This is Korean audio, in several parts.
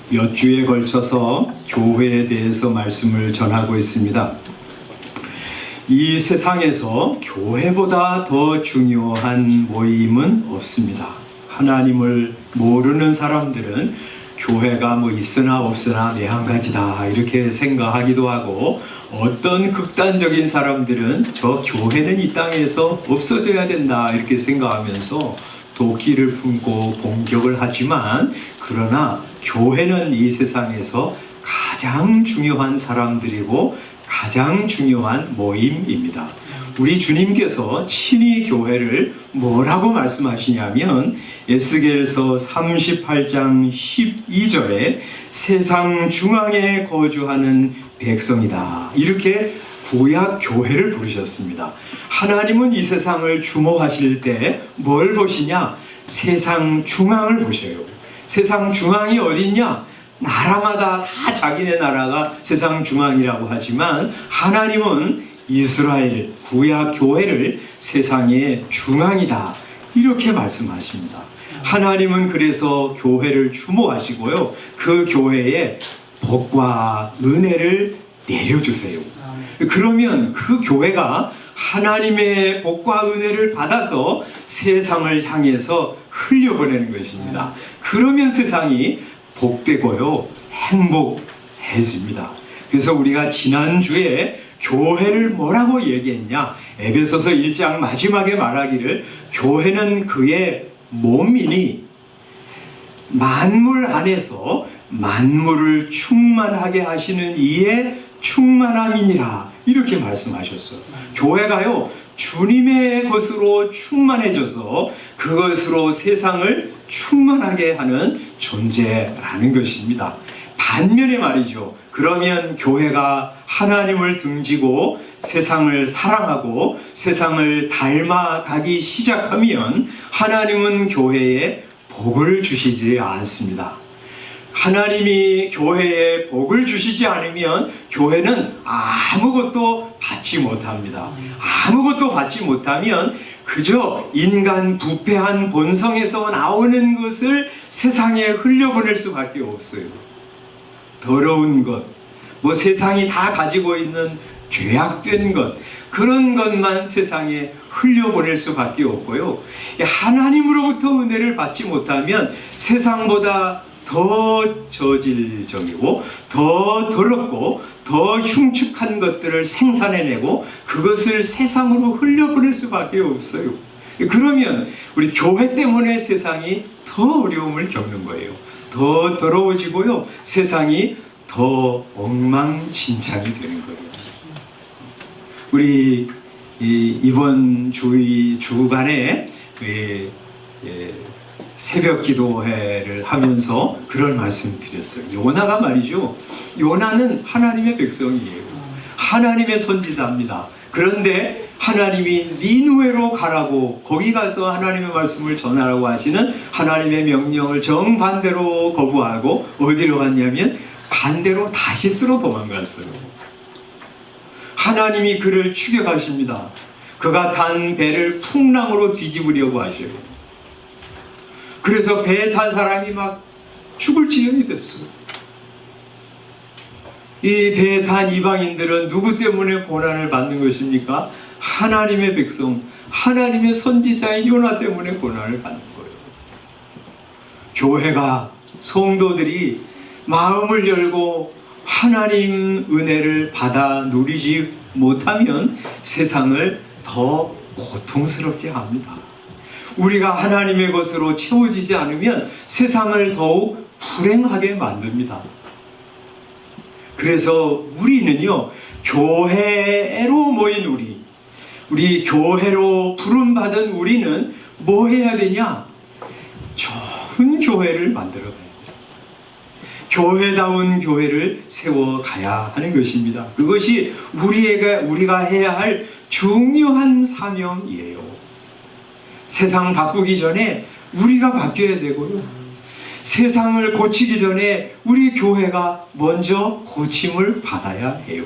몇 주에 걸쳐서 교회에 대해서 말씀을 전하고 있습니다. 이 세상에서 교회보다 더 중요한 모임은 없습니다. 하나님을 모르는 사람들은 교회가 뭐 있으나 없으나 매한가지다 이렇게 생각하기도 하고, 어떤 극단적인 사람들은 저 교회는 이 땅에서 없어져야 된다 이렇게 생각하면서 도끼를 품고 공격을 하지만, 그러나 교회는 이 세상에서 가장 중요한 사람들이고 가장 중요한 모임입니다. 우리 주님께서 친히 교회를 뭐라고 말씀하시냐면, 에스겔서 38장 12절에 세상 중앙에 거주하는 백성이다 이렇게 구약 교회를 부르셨습니다. 하나님은 이 세상을 주목하실 때 뭘 보시냐? 세상 중앙을 보셔요. 세상 중앙이 어딨냐? 나라마다 다 자기네 나라가 세상 중앙이라고 하지만, 하나님은 이스라엘 구약 교회를 세상의 중앙이다 이렇게 말씀하십니다. 하나님은 그래서 교회를 주목하시고요, 그 교회에 복과 은혜를 내려주세요. 그러면 그 교회가 하나님의 복과 은혜를 받아서 세상을 향해서 흘려보내는 것입니다. 그러면 세상이 복되고요, 행복해집니다. 그래서 우리가 지난주에 교회를 뭐라고 얘기했냐? 에베소서 1장 마지막에 말하기를, 교회는 그의 몸이니 만물 안에서 만물을 충만하게 하시는 이의 충만함이니라 이렇게 말씀하셨어요. 교회가요, 주님의 것으로 충만해져서 그것으로 세상을 충만하게 하는 존재라는 것입니다. 반면에 말이죠, 그러면 교회가 하나님을 등지고 세상을 사랑하고 세상을 닮아가기 시작하면 하나님은 교회에 복을 주시지 않습니다. 하나님이 교회에 복을 주시지 않으면 교회는 아무것도 받지 못합니다. 아무것도 받지 못하면 그저 인간 부패한 본성에서 나오는 것을 세상에 흘려보낼 수밖에 없어요. 더러운 것, 뭐 세상이 다 가지고 있는 죄악된 것, 그런 것만 세상에 흘려보낼 수밖에 없고요, 하나님으로부터 은혜를 받지 못하면 세상보다 더 저질적이고 더 더럽고 더 흉측한 것들을 생산해내고 그것을 세상으로 흘려보낼 수밖에 없어요. 그러면 우리 교회 때문에 세상이 더 어려움을 겪는 거예요. 더 더러워지고요, 세상이 더 엉망진창이 되는 거예요. 우리 이번 주간에 새벽 기도회를 하면서 그런 말씀 드렸어요. 요나가 말이죠, 요나는 하나님의 백성이에요. 하나님의 선지자입니다. 그런데 하나님이 니느웨로 가라고, 거기 가서 하나님의 말씀을 전하라고 하시는 하나님의 명령을 정반대로 거부하고 어디로 갔냐면 반대로 다시스로 도망갔어요. 하나님이 그를 추격하십니다. 그가 탄 배를 풍랑으로 뒤집으려고 하셔요. 그래서 배에 탄 사람이 막 죽을 지경이 됐어요. 이 배에 탄 이방인들은 누구 때문에 고난을 받는 것입니까? 하나님의 백성, 하나님의 선지자인 요나 때문에 고난을 받는 거예요. 교회가, 성도들이 마음을 열고 하나님 은혜를 받아 누리지 못하면 세상을 더 고통스럽게 합니다. 우리가 하나님의 것으로 채워지지 않으면 세상을 더욱 불행하게 만듭니다. 그래서 우리는요, 교회로 모인 우리 교회로 부름받은 우리는 뭐 해야 되냐? 좋은 교회를 만들어가야 돼요. 교회다운 교회를 세워가야 하는 것입니다. 그것이 우리가 해야 할 중요한 사명이에요. 세상 바꾸기 전에 우리가 바뀌어야 되고요, 세상을 고치기 전에 우리 교회가 먼저 고침을 받아야 해요.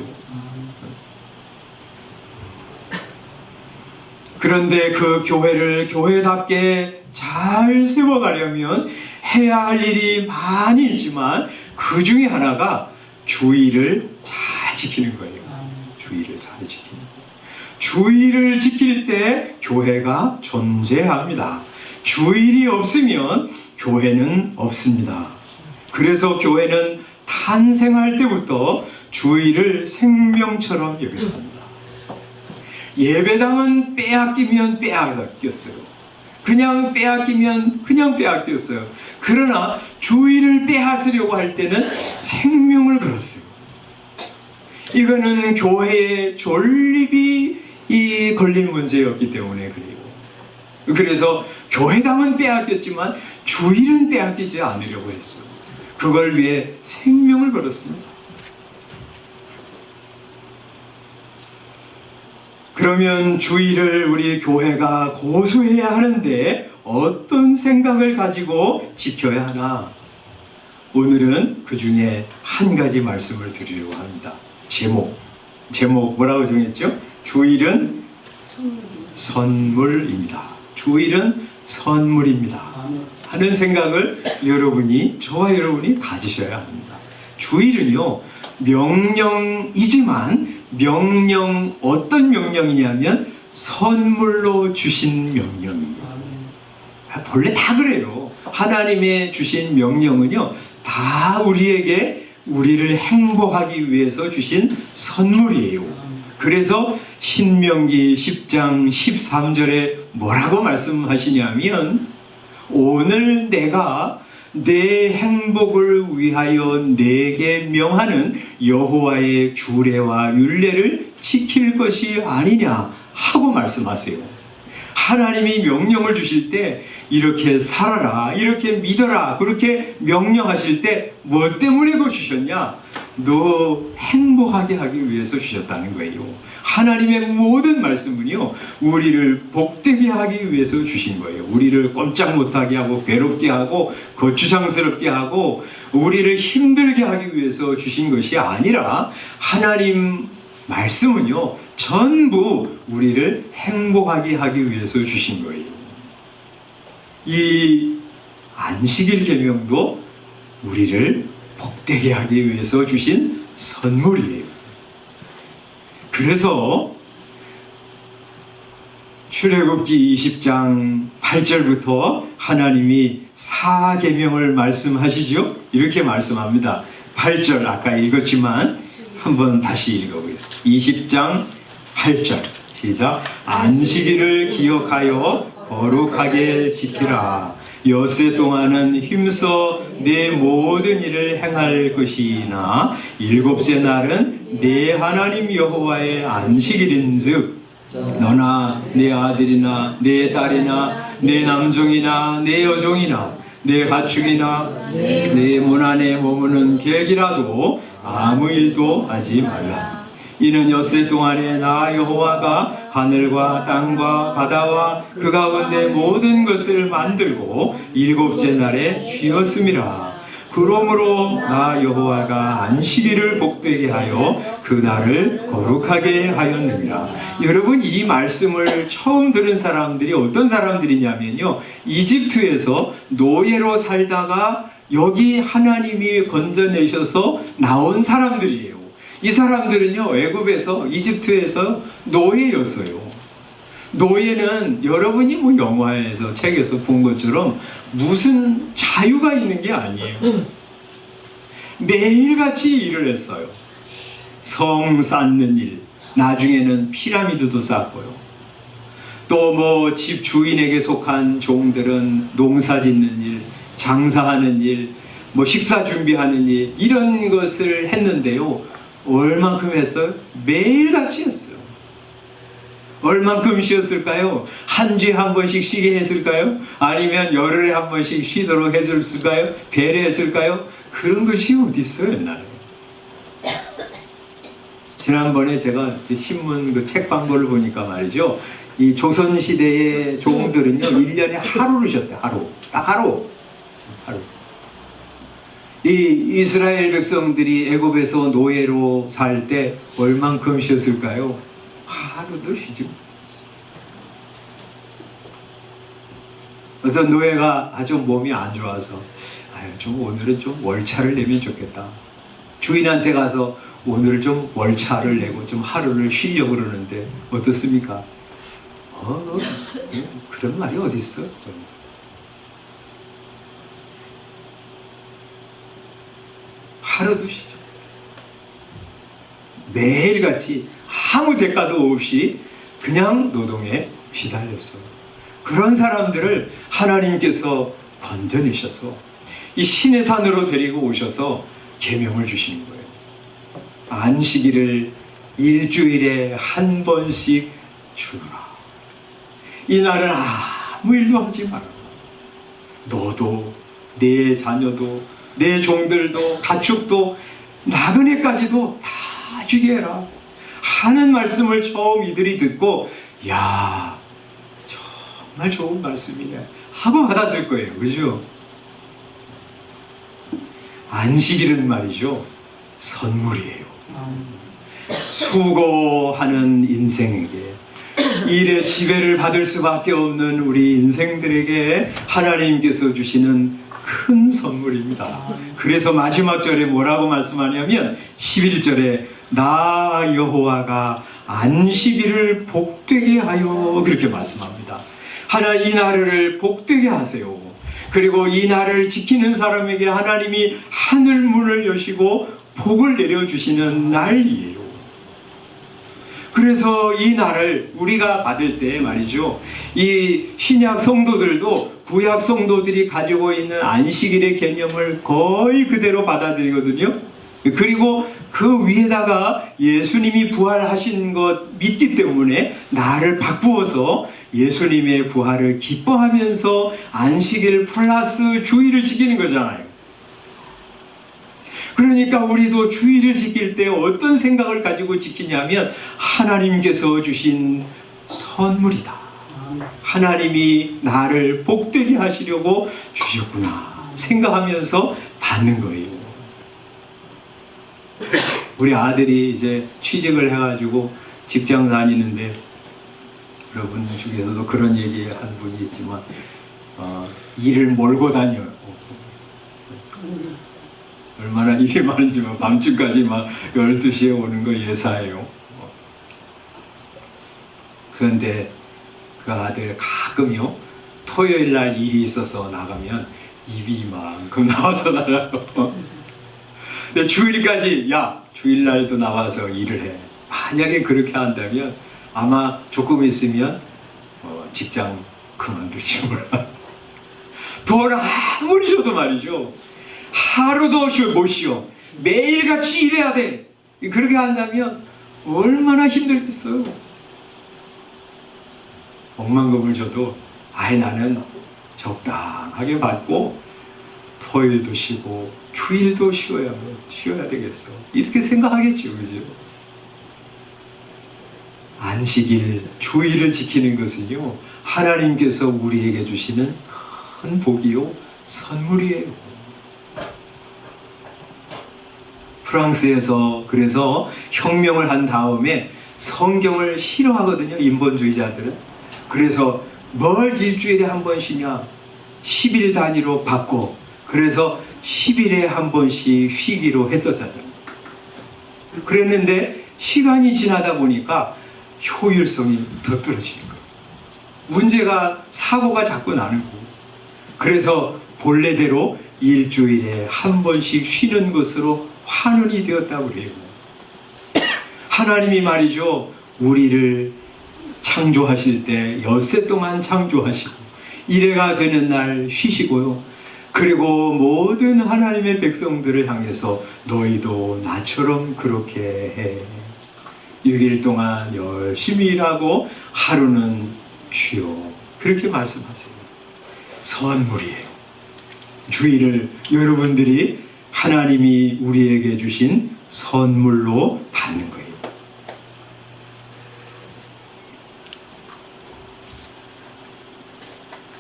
그런데 그 교회를 교회답게 잘 세워가려면 해야 할 일이 많이 있지만 그 중에 하나가 주의를 잘 지키는 거예요. 주의를 잘 지키는 거예요. 주의를 지킬 때 교회가 존재합니다. 주일이 없으면 교회는 없습니다. 그래서 교회는 탄생할 때부터 주일을 생명처럼 여겼습니다. 예배당은 빼앗기면 빼앗겼어요. 그냥 빼앗기면 그냥 빼앗겼어요. 그러나 주일을 빼앗으려고 할 때는 생명을 걸었어요. 이거는 교회의 존립이 걸린 문제였기 때문에 그래요. 그래서 교회당은 빼앗겼지만 주일은 빼앗기지 않으려고 했어요. 그걸 위해 생명을 걸었습니다. 그러면 주일을 우리 교회가 고수해야 하는데 어떤 생각을 가지고 지켜야 하나? 오늘은 그 중에 한 가지 말씀을 드리려고 합니다. 제목 뭐라고 정했죠? 주일은 선물입니다. 주일은 선물입니다. 하는 생각을 저와 여러분이 가지셔야 합니다. 주일은요, 명령이지만 어떤 명령이냐면 선물로 주신 명령이에요. 본래 다 그래요. 하나님의 주신 명령은요, 다 우리를 행복하기 위해서 주신 선물이에요. 그래서 신명기 10장 13절에 뭐라고 말씀하시냐면, 오늘 내가 내 행복을 위하여 내게 명하는 여호와의 규례와 율례를 지킬 것이 아니냐 하고 말씀하세요. 하나님이 명령을 주실 때 이렇게 살아라, 이렇게 믿어라, 그렇게 명령하실 때 뭐 때문에 그거 주셨냐? 너 행복하게 하기 위해서 주셨다는 거예요. 하나님의 모든 말씀은요, 우리를 복되게 하기 위해서 주신 거예요. 우리를 꼼짝 못하게 하고 괴롭게 하고 거추장스럽게 하고 우리를 힘들게 하기 위해서 주신 것이 아니라, 하나님 말씀은요, 전부 우리를 행복하게 하기 위해서 주신 거예요. 이 안식일 계명도 우리를 복되게 하기 위해서 주신 선물이에요. 그래서 출애굽기 20장 8절부터 하나님이 사계명을 말씀하시죠. 이렇게 말씀합니다. 8절 아까 읽었지만 한번 다시 읽어보겠습니다. 20장 8절 시작. 안식일을 기억하여 거룩하게 지키라. 엿새 동안은 힘써 내 모든 일을 행할 것이나 일곱째 날은 내 하나님 여호와의 안식일인즉 너나 내 아들이나 내 딸이나 내 남종이나 내 여종이나 내 가축이나 내 문 안에 머무는 객이라도 아무 일도 하지 말라. 이는 엿새 동안에 나 여호와가 하늘과 땅과 바다와 그 가운데 모든 것을 만들고 일곱째 날에 쉬었음이라. 그러므로 나 여호와가 안식일을 복되게 하여 그 날을 거룩하게 하였느니라. 여러분, 이 말씀을 처음 들은 사람들이 어떤 사람들이냐면요, 이집트에서 노예로 살다가 여기 하나님이 건져내셔서 나온 사람들이에요. 이 사람들은요, 애굽에서, 이집트에서 노예였어요. 노예는 여러분이 뭐 영화에서, 책에서 본 것처럼 무슨 자유가 있는 게 아니에요. 매일같이 일을 했어요. 성 쌓는 일, 나중에는 피라미드도 쌓고요. 또 뭐 집 주인에게 속한 종들은 농사 짓는 일, 장사하는 일, 뭐 식사 준비하는 일, 이런 것을 했는데요. 얼만큼 했어요? 매일같이 했어요. 얼만큼 쉬었을까요? 한 주에 한 번씩 쉬게 했을까요? 아니면 열흘에 한 번씩 쉬도록 했을까요? 배려했을까요? 그런 것이 어디 있어요, 옛날에. 지난번에 제가 신문 그 책 광고를 보니까 말이죠, 이 조선시대의 종들은요 1년에 하루를 쉬었대요. 딱 하루. 이 이스라엘 백성들이 애굽에서 노예로 살 때 얼만큼 쉬었을까요? 하루도 쉬지 못했어요. 어떤 노예가 아주 몸이 안 좋아서 좀 오늘은 좀 월차를 내면 좋겠다. 주인한테 가서 오늘 좀 월차를 내고 좀 하루를 쉬려고 그러는데 어떻습니까? 그런 말이 어디 있어? 하루도 쉬지 못했어. 매일같이 아무 대가도 없이 그냥 노동에 휘달렸어. 그런 사람들을 하나님께서 건져내셔서 이 신의 산으로 데리고 오셔서 계명을 주시는 거예요. 안식일을 일주일에 한 번씩 주노라. 이날은 아무 일도 하지 마라. 너도 내 자녀도 내 종들도 가축도 나그네까지도 다 쉬게 해라 하는 말씀을 처음 이들이 듣고 야 정말 좋은 말씀이네 하고 받았을 거예요. 그죠? 안식일은 말이죠 선물이에요. 수고하는 인생에게 일의 지배를 받을 수밖에 없는 우리 인생들에게 하나님께서 주시는 큰 선물입니다. 그래서 마지막 절에 뭐라고 말씀하냐면 11절에 나 여호와가 안식일을 복되게 하여 그렇게 말씀합니다. 하나님 이 날을 복되게 하세요. 그리고 이 날을 지키는 사람에게 하나님이 하늘 문을 여시고 복을 내려주시는 날이에요. 그래서 이 날을 우리가 받을 때 말이죠. 이 신약 성도들도 구약 성도들이 가지고 있는 안식일의 개념을 거의 그대로 받아들이거든요. 그리고 그 위에다가 예수님이 부활하신 것 믿기 때문에 나를 바꾸어서 예수님의 부활을 기뻐하면서 안식일 플러스 주일을 지키는 거잖아요. 그러니까 우리도 주일을 지킬 때 어떤 생각을 가지고 지키냐면 하나님께서 주신 선물이다. 하나님이 나를 복되게 하시려고 주셨구나 생각하면서 받는 거예요. 우리 아들이 이제 취직을 해가지고 직장 다니는데 여러분 중에서도 그런 얘기 한 분이 있지만 일을 몰고 다녀요. 얼마나 일이 많은지 밤중까지 막 12시에 오는 거 예사해요. 그런데 그 아들 가끔요 토요일 날 일이 있어서 나가면 입이 이만큼 나와서 나가요. 근데 주일까지 야 주일날도 나와서 일을 해. 만약에 그렇게 한다면 아마 조금 있으면 직장 그만둘지 몰라. 돈 아무리 줘도 말이죠 하루도 못 쉬어. 매일같이 일해야 돼. 그렇게 한다면 얼마나 힘들겠어요. 억만금을 줘도 나는 적당하게 받고 토요일도 쉬고 주일도 쉬어야 되겠어. 이렇게 생각하겠죠. 그죠? 안식일, 주일을 지키는 것은요 하나님께서 우리에게 주시는 큰 복이요 선물이에요. 프랑스에서 그래서 혁명을 한 다음에 성경을 싫어하거든요. 인본주의자들은. 그래서 뭘 일주일에 한 번 쉬냐 10일 단위로 바꿔. 그래서 10일에 한 번씩 쉬기로 했었잖아요. 그랬는데 시간이 지나다 보니까 효율성이 더 떨어지는 거예요. 문제가 사고가 자꾸 나는 거예요. 그래서 본래대로 일주일에 한 번씩 쉬는 것으로 환원이 되었다고 그래요. 하나님이 말이죠 우리를 창조하실 때 엿새 동안 창조하시고 이래가 되는 날 쉬시고요. 그리고 모든 하나님의 백성들을 향해서 너희도 나처럼 그렇게 해. 6일 동안 열심히 일하고 하루는 쉬어. 그렇게 말씀하세요. 선물이에요. 주일을 여러분들이 하나님이 우리에게 주신 선물로 받는 거예요.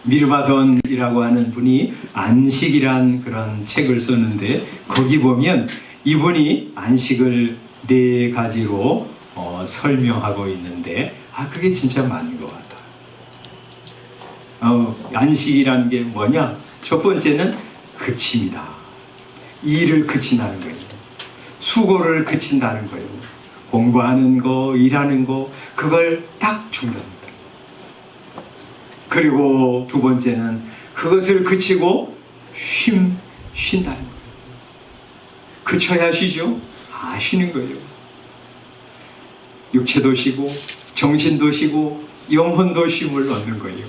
미르바돈이라고 하는 분이 안식이란 그런 책을 썼는데 거기 보면 이분이 안식을 4가지로 설명하고 있는데 그게 진짜 맞는 것 같아요. 안식이라는 게 뭐냐? 첫 번째는 그침이다. 일을 그친다는 거예요. 수고를 그친다는 거예요. 공부하는 거, 일하는 거, 그걸 딱 중단합니다. 그리고 두 번째는 그것을 그치고 쉰다는 거예요. 그쳐야 쉬죠? 쉬는 거예요. 육체도 쉬고, 정신도 쉬고, 영혼도 쉼을 얻는 거예요.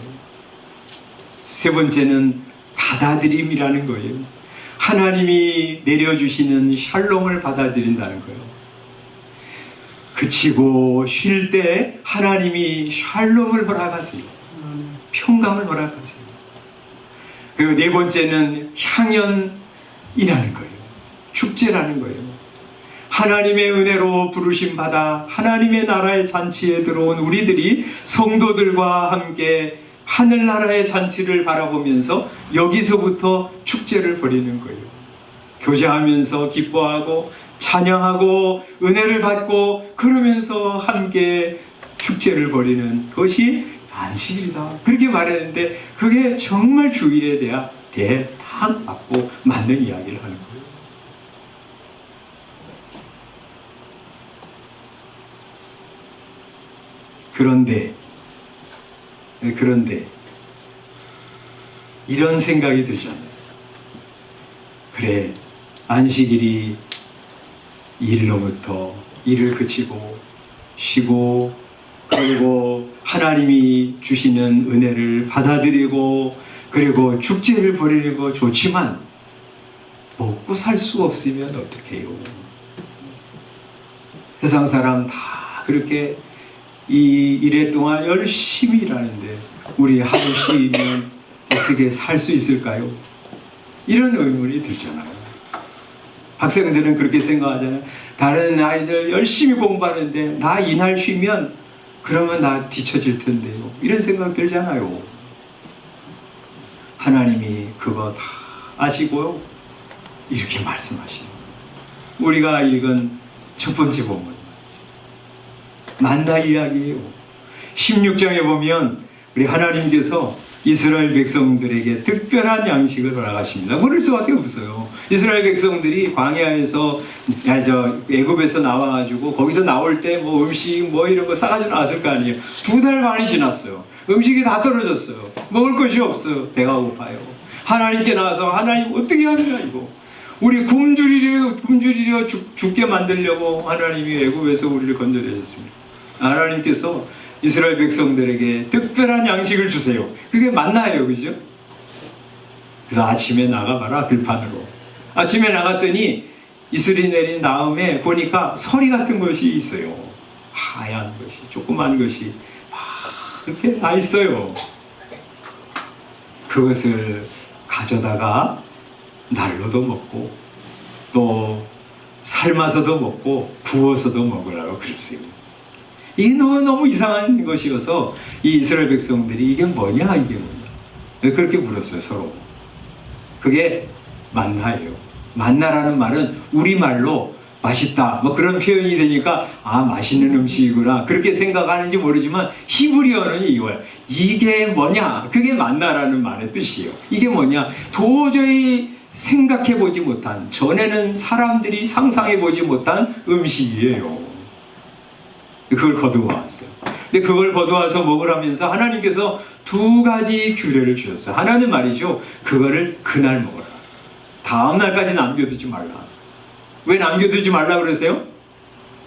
세 번째는 받아들임이라는 거예요. 하나님이 내려주시는 샬롬을 받아들인다는 거예요. 그치고 쉴 때 하나님이 샬롬을 허락하세요. 평강을 허락하세요. 그리고 네 번째는 향연이라는 거예요. 축제라는 거예요. 하나님의 은혜로 부르심 받아 하나님의 나라의 잔치에 들어온 우리들이 성도들과 함께 하늘나라의 잔치를 바라보면서 여기서부터 축제를 벌이는 거예요. 교제하면서 기뻐하고 찬양하고 은혜를 받고 그러면서 함께 축제를 벌이는 것이 안식일이다. 그렇게 말했는데 그게 정말 주일에 대해 딱 맞고 맞는 이야기를 하는 거예요. 그런데 이런 생각이 들잖아요. 그래, 안식일이 일로부터 일을 그치고 쉬고 그리고 하나님이 주시는 은혜를 받아들이고 그리고 축제를 벌이는 거 좋지만 먹고 살 수 없으면 어떻게 해요? 세상 사람 다 그렇게 이 일해 동안 열심히 일하는데 우리 하루 쉬면 어떻게 살 수 있을까요? 이런 의문이 들잖아요. 학생들은 그렇게 생각하잖아요. 다른 아이들 열심히 공부하는데 나 이날 쉬면 그러면 나 뒤처질 텐데요. 이런 생각 들잖아요. 하나님이 그거 다 아시고요. 이렇게 말씀하시는 우리가 읽은 첫 번째 본문 만나 이야기예요. 16장에 보면 우리 하나님께서 이스라엘 백성들에게 특별한 양식을 허락하십니다. 그럴 수밖에 없어요. 이스라엘 백성들이 광야에서 애굽에서 나와가지고 거기서 나올 때 뭐 음식 뭐 이런 거 싸가지고 나왔을 거 아니에요. 2달 반이 지났어요. 음식이 다 떨어졌어요. 먹을 것이 없어요. 배가 고파요. 하나님께 나와서 하나님 어떻게 하느냐 이거. 우리 굶주리려 죽게 만들려고 하나님이 애굽에서 우리를 건져내셨습니다. 하나님께서 이스라엘 백성들에게 특별한 양식을 주세요. 그게 만나예요, 그죠? 그래서 아침에 나가봐라, 들판으로. 아침에 나갔더니 이슬이 내린 다음에 보니까 서리 같은 것이 있어요. 하얀 것이, 조그만 것이 그렇게 다 있어요. 그것을 가져다가 날로도 먹고 또 삶아서도 먹고 구워서도 먹으라고 그랬어요. 이게 너무 이상한 것이어서 이 이스라엘 백성들이 이게 뭐냐 그렇게 물었어요. 서로. 그게 만나예요. 만나라는 말은 우리말로 맛있다 뭐 그런 표현이 되니까 맛있는 음식이구나 그렇게 생각하는지 모르지만 히브리어는 이거예요. 이게 뭐냐, 그게 만나라는 말의 뜻이에요. 이게 뭐냐, 도저히 생각해보지 못한, 전에는 사람들이 상상해보지 못한 음식이에요. 그걸 거두어왔어요. 근데 그걸 거두어와서 먹으라면서 하나님께서 2가지 규례를 주셨어요. 하나는 말이죠, 그거를 그날 먹어라. 다음 날까지 남겨두지 말라. 왜 남겨두지 말라 그러세요?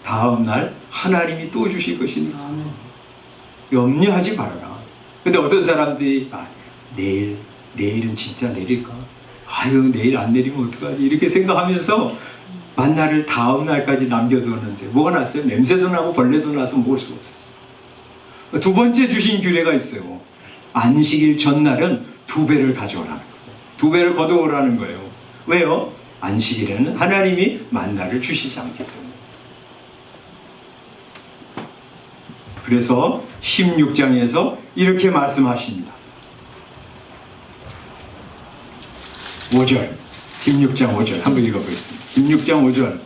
다음 날 하나님이 또 주실 것이니까 염려하지 말아라. 근데 어떤 사람들이 내일은 진짜 내릴까? 내일 안 내리면 어떡하지? 이렇게 생각하면서 만나를 다음 날까지 남겨두었는데 뭐가 났어요? 냄새도 나고 벌레도 나서 먹을 수가 없었어요. 2번째 주신 규례가 있어요. 안식일 전날은 2배를 가져오라는 거예요. 2배를 거두오라는 거예요. 왜요? 안식일에는 하나님이 만나를 주시지 않기 때문에. 그래서 16장에서 이렇게 말씀하십니다. 5절, 16장 5절 한번 읽어보겠습니다. 16장 5절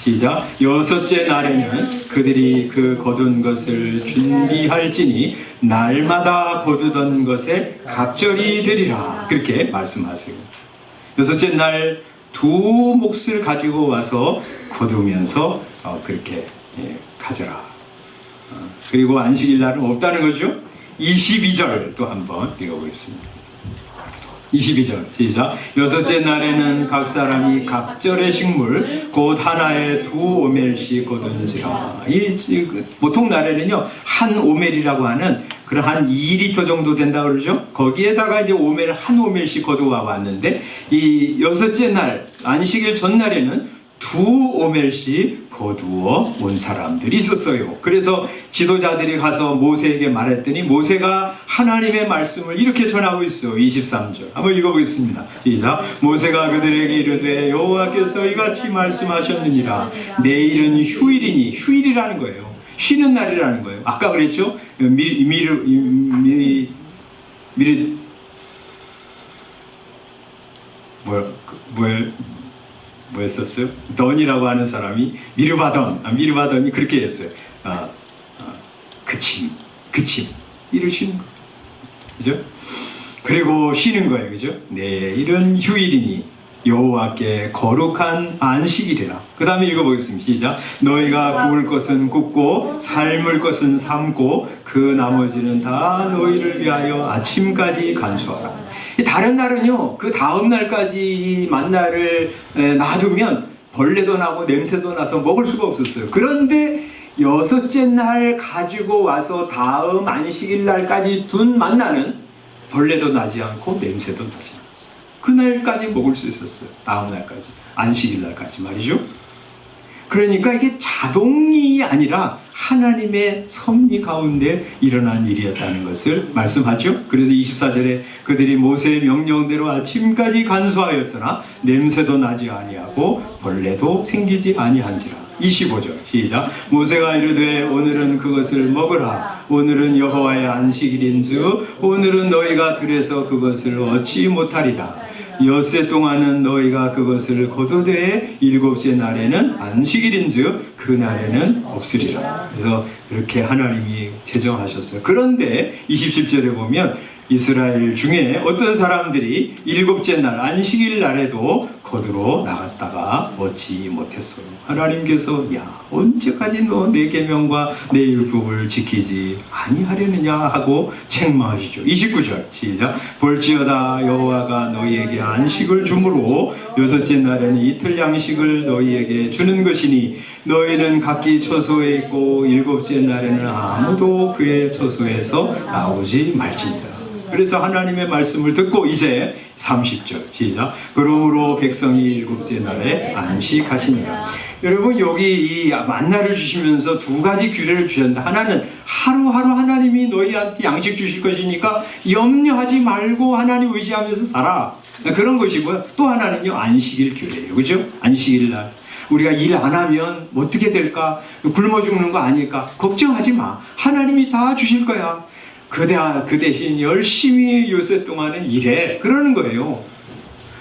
시작. 여섯째 날에는 그들이 그 거둔 것을 준비할지니 날마다 거두던 것에 갑절이 되리라. 그렇게 말씀하세요. 여섯째 날 두 몫을 가지고 와서 거두면서 그렇게 가져라. 그리고 안식일 날은 없다는 거죠. 22절 또 한번 읽어보겠습니다. 22절 시작. 여섯째 날에는 각 사람이 갑절의 식물 곧 하나에 2오멜씩 거둔지라. 보통 날에는요 한 오멜이라고 하는 그런 한 2리터 정도 된다 그러죠. 거기에다가 이제 오멜 한 오멜씩 거두어 왔는데 이 여섯째 날 안식일 전날에는 2오멜씩 거두어 온 사람들이 있었어요. 그래서 지도자들이 가서 모세에게 말했더니 모세가 하나님의 말씀을 이렇게 전하고 있어. 23절 한번 읽어보겠습니다. 시작. 모세가 그들에게 이르되 여호와께서 이같이 말씀하셨느니라. 내일은 휴일이니, 휴일이라는 거예요. 쉬는 날이라는 거예요. 아까 그랬죠. 뭐였었어요? 던이라고 하는 사람이 미르바던이 그렇게 했어요. 그침 이러시는 거예요. 그죠? 그리고 쉬는 거예요. 그죠? 내일은 휴일이니 여호와께 거룩한 안식일이라. 그 다음에 읽어보겠습니다. 시작. 너희가 구울 것은 굽고 삶을 것은 삶고 그 나머지는 다 너희를 위하여 아침까지 간수하라. 다른 날은요 그 다음 날까지 만나를 놔두면 벌레도 나고 냄새도 나서 먹을 수가 없었어요. 그런데 여섯째 날 가지고 와서 다음 안식일 날까지 둔 만나는 벌레도 나지 않고 냄새도 나지 않았어요. 그날까지 먹을 수 있었어요. 다음 날까지, 안식일 날까지 말이죠. 그러니까 이게 자동이 아니라 하나님의 섭리 가운데 일어난 일이었다는 것을 말씀하죠. 그래서 24절에 그들이 모세의 명령대로 아침까지 간수하였으나 냄새도 나지 아니하고 벌레도 생기지 아니한지라. 25절 시작. 모세가 이르되 오늘은 그것을 먹으라. 오늘은 여호와의 안식일인즉 오늘은 너희가 들에서 그것을 얻지 못하리라. 엿새 동안은 너희가 그것을 거두되 일곱째 날에는 안식일인즉 그 날에는 없으리라. 그래서 그렇게 하나님이 제정하셨어요. 그런데 27절에 보면 이스라엘 중에 어떤 사람들이 일곱째 날 안식일 날에도 거두러 나갔다가 얻지 못했어요. 하나님께서 야 언제까지 너 내 계명과 내 율법을 지키지 아니하려느냐 하고 책망하시죠. 29절 시작. 볼지어다 여호와가 너희에게 안식을 주므로 여섯째 날에는 이틀 양식을 너희에게 주는 것이니 너희는 각기 처소에 있고 일곱째 날에는 아무도 그의 처소에서 나오지 말지니라. 그래서 하나님의 말씀을 듣고 이제 30절 시작. 그러므로 백성이 일곱째 날에 안식하시니라. 여러분 여기 이 만나를 주시면서 두 가지 규례를 주셨는데 하나는 하루하루 하나님이 너희한테 양식 주실 것이니까 염려하지 말고 하나님 의지하면서 살아. 그런 것이고요. 또 하나는요 안식일 규례예요. 그죠? 안식일 날. 우리가 일 안 하면 어떻게 될까? 굶어 죽는 거 아닐까? 걱정하지 마. 하나님이 다 주실 거야. 그 대신 열심히 요새 동안은 일해. 그러는 거예요.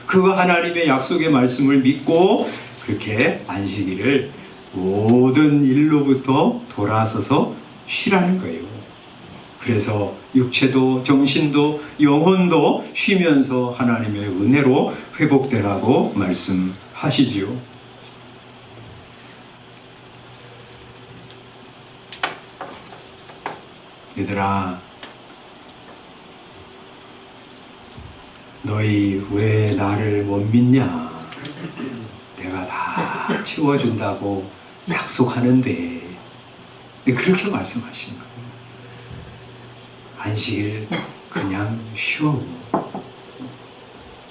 그거 하나님의 약속의 말씀을 믿고 그렇게 안식일을 모든 일로부터 돌아서서 쉬라는 거예요. 그래서 육체도 정신도 영혼도 쉬면서 하나님의 은혜로 회복되라고 말씀하시지요. 얘들아, 너희 왜 나를 못 믿냐? 내가 다 채워준다고 약속하는데 그렇게 말씀하신 거예요. 안식일 그냥 쉬어.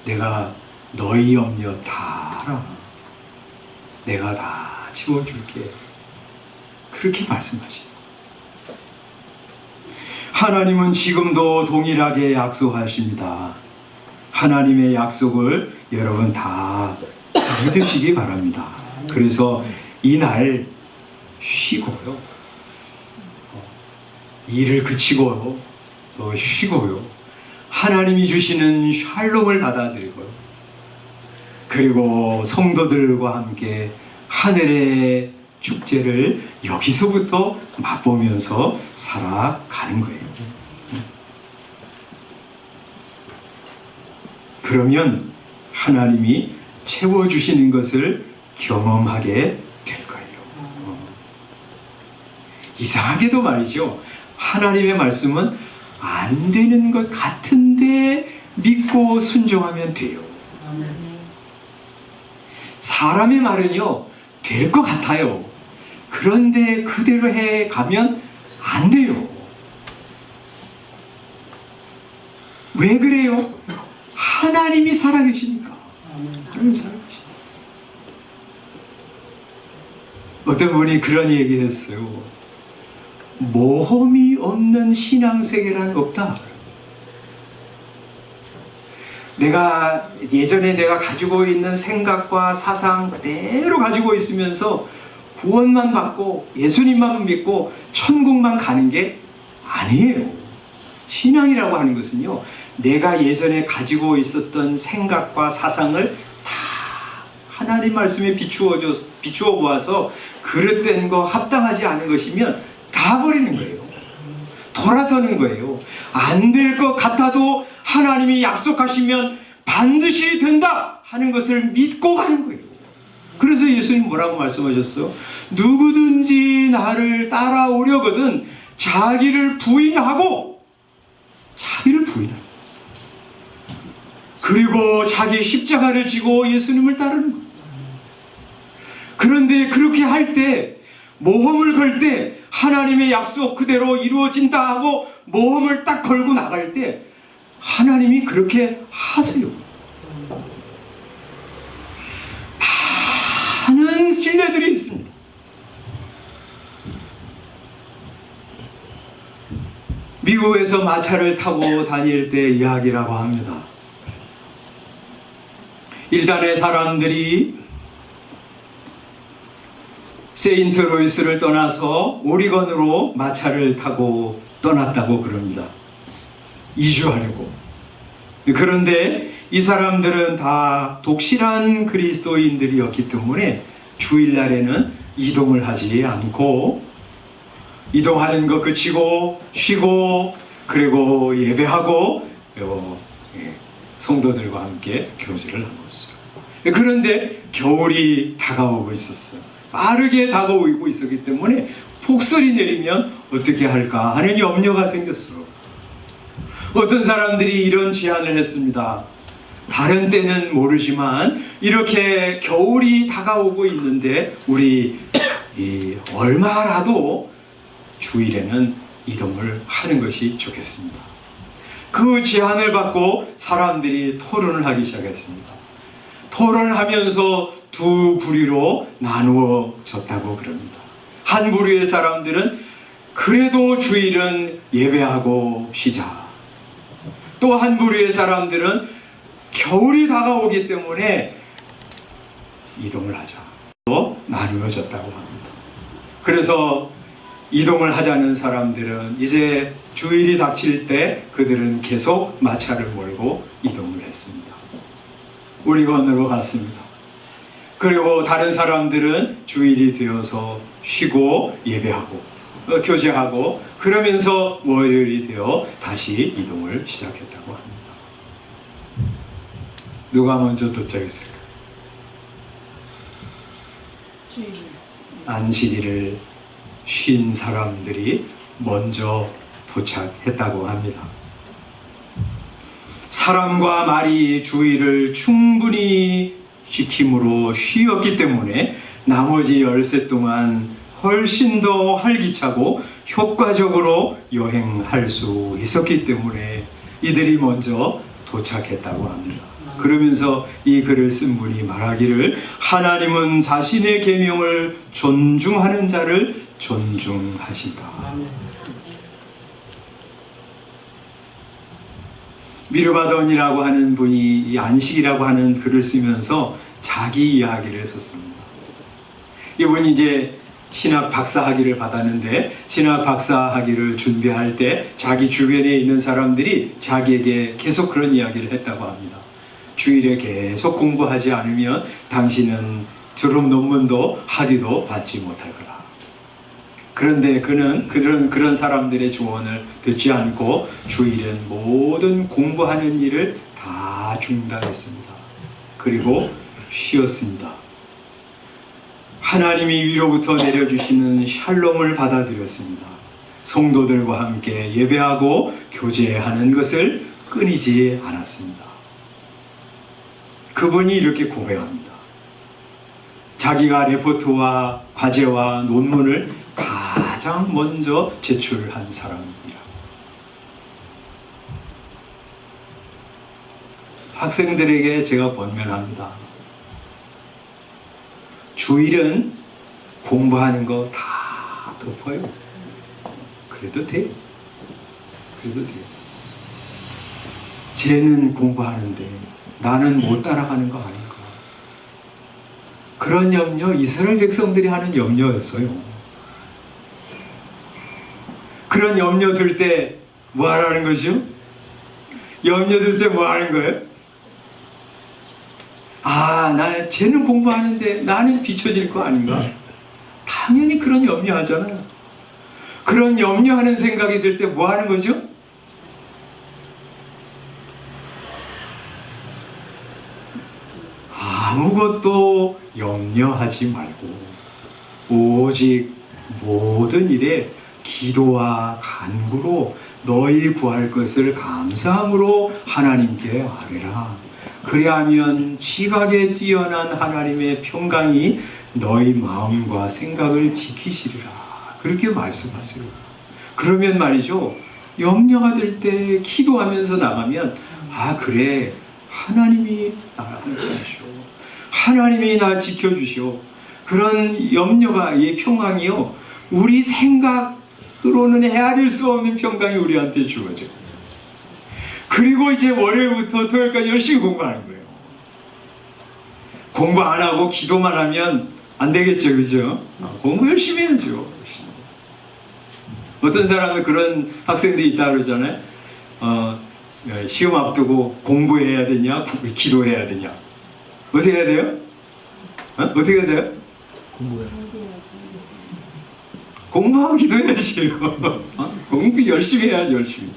내가 너희 염려 다 알아. 내가 다 채워줄게. 그렇게 말씀하시는 거예요. 하나님은 지금도 동일하게 약속하십니다. 하나님의 약속을 여러분 다 믿으시기 바랍니다. 그래서 이날 쉬고요. 일을 그치고요. 또 쉬고요. 하나님이 주시는 샬롬을 받아들이고요. 그리고 성도들과 함께 하늘의 축제를 여기서부터 맛보면서 살아가는 거예요. 그러면 하나님이 채워주시는 것을 경험하게 될 거예요. 이상하게도 말이죠. 하나님의 말씀은 안 되는 것 같은데 믿고 순종하면 돼요. 사람의 말은요, 될 것 같아요. 그런데 그대로 해 가면 안 돼요. 왜 그래요? 하나님이 살아계시니까. 하나님 살아계시니까. 어떤 분이 그런 얘기 했어요. 모험이 없는 신앙세계란 없다. 예전에 내가 가지고 있는 생각과 사상 그대로 가지고 있으면서 구원만 받고 예수님만 믿고 천국만 가는 게 아니에요. 신앙이라고 하는 것은요, 내가 예전에 가지고 있었던 생각과 사상을 다 하나님 말씀에 비추어 보아서 그릇된 거 합당하지 않은 것이면 다 버리는 거예요. 돌아서는 거예요. 안 될 것 같아도 하나님이 약속하시면 반드시 된다 하는 것을 믿고 가는 거예요. 그래서 예수님 뭐라고 말씀하셨어요? 누구든지 나를 따라오려거든 자기를 부인하고 그리고 자기 십자가를 지고 예수님을 따르는 거예요. 그런데 그렇게 할 때, 모험을 걸 때 하나님의 약속 그대로 이루어진다 하고 모험을 딱 걸고 나갈 때 하나님이 그렇게 하세요. 많은 신뢰들이 있습니다. 미국에서 마차를 타고 다닐 때 이야기라고 합니다. 일단의 사람들이 세인트루이스를 떠나서 오리건으로 마차를 타고 떠났다고 그럽니다. 이주하려고. 그런데 이 사람들은 다 독실한 그리스도인들이었기 때문에 주일날에는 이동을 하지 않고 이동하는 거 그치고 쉬고 그리고 예배하고 성도들과 함께 교제를 한 것이죠. 그런데 겨울이 다가오고 있었어요. 빠르게 다가오고 있었기 때문에 폭설이 내리면 어떻게 할까 하는 염려가 생겼어요. 어떤 사람들이 이런 제안을 했습니다. 다른 때는 모르지만 이렇게 겨울이 다가오고 있는데 우리 얼마라도 주일에는 이동을 하는 것이 좋겠습니다. 그 제안을 받고 사람들이 토론을 하기 시작했습니다. 토론을 하면서 두 부류로 나누어졌다고 그럽니다. 한 부류의 사람들은 그래도 주일은 예배하고 쉬자. 또 한 부류의 사람들은 겨울이 다가오기 때문에 이동을 하자. 또 나누어졌다고 합니다. 그래서 이동을 하자는 사람들은 이제 주일이 닥칠 때 그들은 계속 마차를 몰고 이동을 했습니다. 오리건으로 갔습니다. 그리고 다른 사람들은 주일이 되어서 쉬고 예배하고 교제하고 그러면서 월요일이 되어 다시 이동을 시작했다고 합니다. 누가 먼저 도착했을까? 안식일을 쉰 사람들이 먼저 도착했다고 합니다. 사람과 말이 주일을 충분히 지킴으로 쉬었기 때문에 나머지 열세 동안 훨씬 더 활기차고 효과적으로 여행할 수 있었기 때문에 이들이 먼저 도착했다고 합니다. 그러면서 이 글을 쓴 분이 말하기를 하나님은 자신의 계명을 존중하는 자를 존중하신다. 미르바돈이라고 하는 분이 이 안식이라고 하는 글을 쓰면서 자기 이야기를 썼습니다. 이분이 이제 신학 박사 학위를 받았는데 신학 박사 학위를 준비할 때 자기 주변에 있는 사람들이 자기에게 계속 그런 이야기를 했다고 합니다. 주일에 계속 공부하지 않으면 당신은 졸업 논문도 학위도 받지 못할 거라. 그런데 그는 그런 사람들의 조언을 듣지 않고 주일엔 모든 공부하는 일을 다 중단했습니다. 그리고 쉬었습니다. 하나님이 위로부터 내려주시는 샬롬을 받아들였습니다. 성도들과 함께 예배하고 교제하는 것을 끊이지 않았습니다. 그분이 이렇게 고백합니다. 자기가 레포트와 과제와 논문을 가장 먼저 제출한 사람입니다. 학생들에게 제가 권면합니다. 주일은 공부하는 거 다 덮어요. 그래도 돼요. 그래도 돼요. 쟤는 공부하는데 나는 못 따라가는 거 아닌가. 그런 염려, 이스라엘 백성들이 하는 염려였어요. 그런 염려 들 때 뭐 하라는 거죠? 염려 들 때 뭐 하는 거예요? 쟤는 공부하는데 나는 뒤처질 거 아닌가? 당연히 그런 염려하잖아요. 그런 염려하는 생각이 들 때 뭐 하는 거죠? 아무것도 염려하지 말고 오직 모든 일에 기도와 간구로 너희 구할 것을 감사함으로 하나님께 아뢰라. 그리하면 지각에 뛰어난 하나님의 평강이 너희 마음과 생각을 지키시리라. 그렇게 말씀하세요. 그러면 말이죠, 염려가 될 때 기도하면서 나가면 그래, 하나님이 나를 지켜주시오. 하나님이 날 지켜주시오. 그런 염려가, 이 평강이요, 우리 생각으로는 헤아릴 수 없는 평강이 우리한테 주어져요. 그리고 이제 월요일부터 토요일까지 열심히 공부하는 거예요. 공부 안 하고 기도만 하면 안 되겠죠, 그죠? 공부 열심히 해야죠. 어떤 사람은 그런 학생들이 있다 그러잖아요. 시험 앞두고 공부해야 되냐, 기도해야 되냐. 어떻게 해야 돼요? 어떻게 해야 돼요? 공부하고 기도해야지. 공부 열심히 해야지, 열심히.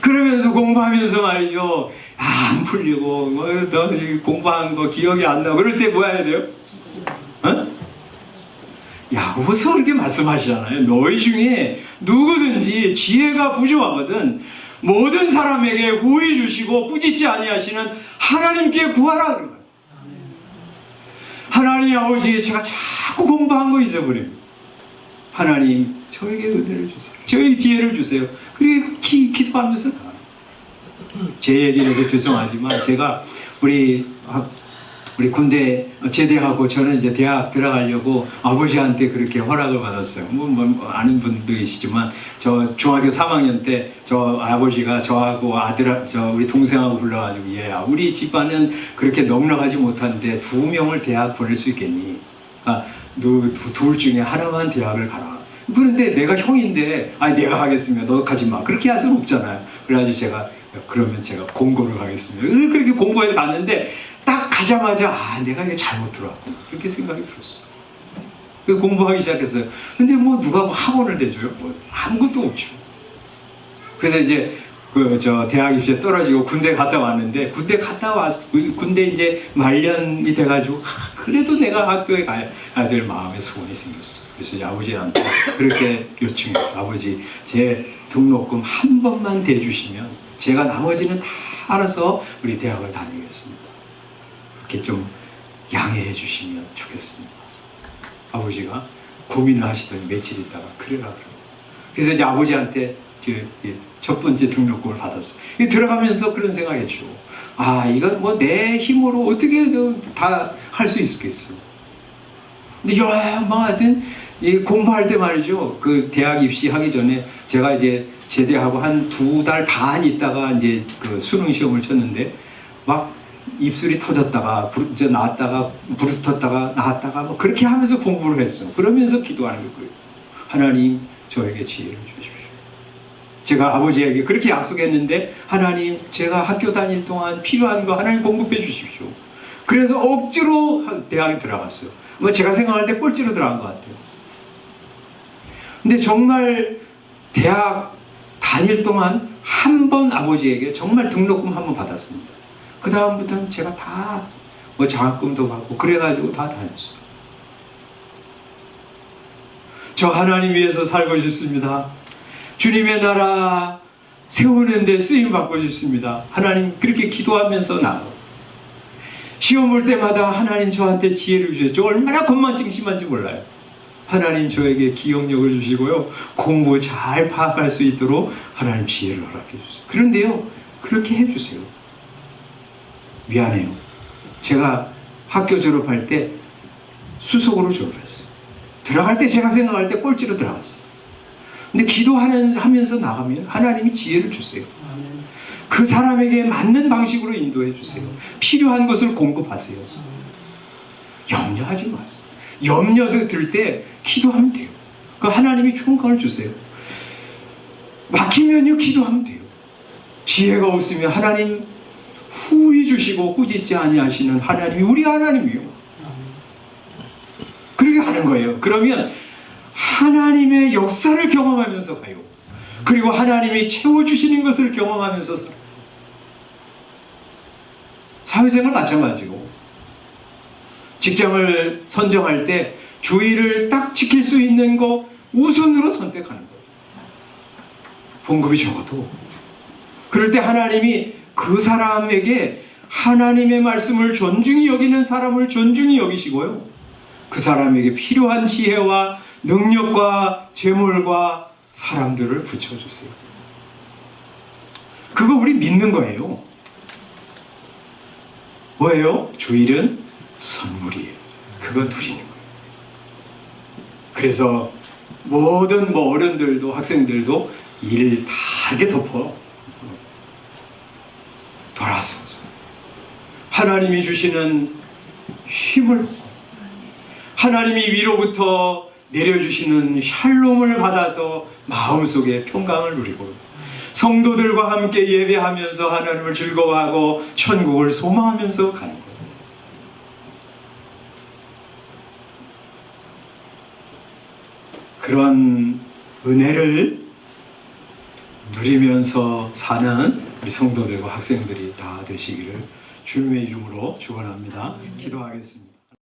그러면서 공부하면서 말이죠, 안 풀리고 너 공부한 거 기억이 안 나고 그럴 때 뭐 해야 돼요? 야고보서 그렇게 말씀하시잖아요. 너희 중에 누구든지 지혜가 부족하거든 모든 사람에게 후히 주시고 꾸짖지 아니하시는 하나님께 구하라. 그래요. 하나님 아버지, 제가 자꾸 공부한 거 잊어버립니다. 하나님, 저에게 은혜를 주세요. 저에게 기회를 주세요. 그리고 기도하면서 나가요. 제 얘기를 해서 죄송하지만 제가 우리 군대 제대하고 저는 이제 대학 들어가려고 아버지한테 그렇게 허락을 받았어요. 아는 분도 계시지만 저 중학교 3학년 때 저 아버지가 저하고 우리 동생하고 불러가지고 우리 집안은 그렇게 넉넉하지 못한데 2명을 대학 보낼 수 있겠니? 둘 중에 하나만 대학을 가라. 그런데 내가 형인데 내가 가겠습니다. 너 가지 마. 그렇게 할 수는 없잖아요. 그래가지고 그러면 제가 공고를 가겠습니다. 그렇게 공고에 갔는데 딱 가자마자 내가 이게 잘못 들어왔구나. 그렇게 생각이 들었어요. 그래서 공부하기 시작했어요. 근데 누가 학원을 대줘요? 아무것도 없죠. 그래서 이제 저 대학 입시에 떨어지고 군대 갔다 왔는데 군대 이제 말년이 돼가지고 그래도 내가 학교에 가야 될 마음의 소원이 생겼어. 그래서 아버지한테 그렇게 요청해요. 아버지, 제 등록금 한 번만 대주시면 제가 나머지는 다 알아서 우리 대학을 다니겠습니다. 이렇게 좀 양해해 주시면 좋겠습니다. 아버지가 고민을 하시더니 며칠 있다가 그래라 그러고. 그래서 이제 아버지한테 첫 번째 등록금을 받았어요. 들어가면서 그런 생각했죠. 이건 내 힘으로 어떻게 다 할 수 있겠어. 근데 하여튼 공부할 때 말이죠. 그 대학 입시하기 전에 제가 이제 제대하고 한 2달 반 있다가 이제 그 수능 시험을 쳤는데 막 입술이 터졌다가 나왔다가 부르짖었다가 나왔다가 그렇게 하면서 공부를 했어요. 그러면서 기도하는 거예요. 하나님, 저에게 지혜를 주십시오. 제가 아버지에게 그렇게 약속했는데 하나님, 제가 학교 다닐 동안 필요한 거 하나님 공급해 주십시오. 그래서 억지로 대학에 들어갔어요. 뭐 제가 생각할 때 꼴찌로 들어간 것 같아요. 근데 정말 대학 다닐 동안 한 번 아버지에게 정말 등록금 한 번 받았습니다. 그 다음부터는 제가 다 뭐 장학금도 받고 그래가지고 다 다녔어요. 저 하나님 위해서 살고 싶습니다. 주님의 나라 세우는 데 쓰임 받고 싶습니다. 하나님 그렇게 기도하면서 나아요. 시험 볼 때마다 하나님 저한테 지혜를 주셨죠. 얼마나 건망증 심한지 몰라요. 하나님 저에게 기억력을 주시고요. 공부 잘 파악할 수 있도록 하나님 지혜를 허락해 주세요. 그런데요, 그렇게 해주세요. 미안해요. 제가 학교 졸업할 때 수석으로 졸업했어요. 들어갈 때 제가 생각할 때 꼴찌로 들어갔어요. 근데 기도하면서 나가면 하나님이 지혜를 주세요. 그 사람에게 맞는 방식으로 인도해 주세요. 필요한 것을 공급하세요. 염려하지 마세요. 염려도 들 때 기도하면 돼요. 그 하나님이 평강을 주세요. 막히면요 기도하면 돼요. 지혜가 없으면 하나님 후히 주시고 꾸짖지 아니하시는 하나님이 우리 하나님이요. 그렇게 하는 거예요. 그러면 하나님의 역사를 경험하면서 가요. 그리고 하나님이 채워주시는 것을 경험하면서 살아요. 사회생활 마찬가지고 직장을 선정할 때 주의를 딱 지킬 수 있는 거 우선으로 선택하는 거예요. 봉급이 적어도 그럴 때 하나님이 그 사람에게 하나님의 말씀을 존중히 여기는 사람을 존중히 여기시고요. 그 사람에게 필요한 지혜와 능력과 재물과 사람들을 붙여주세요. 그거 우리 믿는 거예요. 뭐예요? 주일은 선물이에요. 그거 누리는 거예요. 그래서 모든 어른들도 학생들도 일을 다 이렇게 덮어 돌아서 하나님이 주시는 힘을 하나님이 위로부터 내려주시는 샬롬을 받아서 마음속에 평강을 누리고 성도들과 함께 예배하면서 하나님을 즐거워하고 천국을 소망하면서 가는 거예요. 그런 은혜를 누리면서 사는 우리 성도들과 학생들이 다 되시기를 주님의 이름으로 축원합니다. 기도하겠습니다.